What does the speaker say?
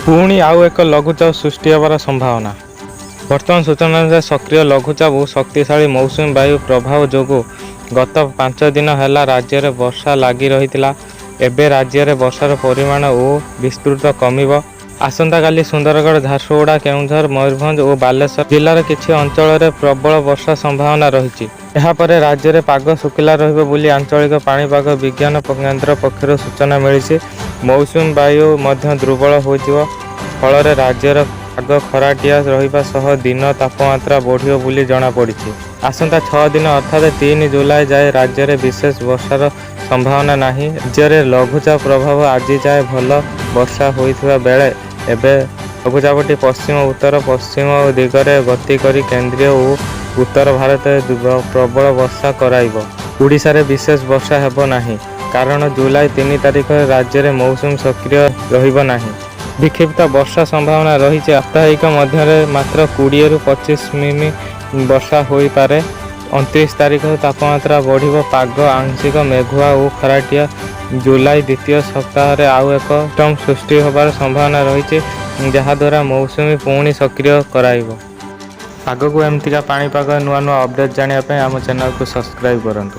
पुणी आउ एक लघुचाप सृष्टि होवार संभावना। वर्तमान सूचना अनुसार सक्रिय लघुचाप और शक्तिशाली मौसुमी वायु प्रभाव जोगु गत 5 दिन है राज्य में वर्षा लगी रही। एवं राज्य में वर्षार परिमाण और विस्तृत कमिब। आसंता काली सुंदरगढ़, झारसुगुड़ा, केउंझर, मयूरभंज और बालेश्वर जिलार किछि अंचल में प्रबल वर्षा संभावना रही। यापर राज्य में पाग शुखिला रहिबो बोली आंचलिक पाणीपाग विज्ञान केन्द्र पक्षर सूचना मिली। मौसुमी वायु मध्य दुर्बल हो फल राज्यर पाग खराटिया रहिबा सह दिन तापमात्रा बढ़ियो बोली जणा पड़ी। आसंता 6 दिन अर्थात 3 जुलाई जाए राज्य में विशेष वर्षार संभावना नहीं। राज्य में लघुचाप प्रभाव आज जाए भल वर्षा होइथिबा बेले एबे लघुचापटी पश्चिम उत्तर पश्चिम दिगरे गति करी केंद्रीय और उत्तर भारत में प्रबल वर्षा कराइब। ओडिशा रे विशेष वर्षा हेबो नहीं कारण जुलाई 3 तारिख राज्य में मौसुम सक्रिय रहिबो नहीं। विक्षिप्त वर्षा संभावना रही। साप्ताहिक मध्य मात्र 20 ରୁ 25 मिमी वर्षा हो पारे। 29 तारिख तापमात्रा बढ़ पाग आंशिक मेघुआ और खराटिया। जुलाई द्वितीय सप्ताह आउ एक सिस्टम सृष्टि होबार संभावना रही जहाद्वारा मौसुमी पुणी सक्रिय कराइब। आगक एमतीका पाणीपाग नुआ नुआ अपडेट जानापी आम चैनल को सब्सक्राइब करूँ।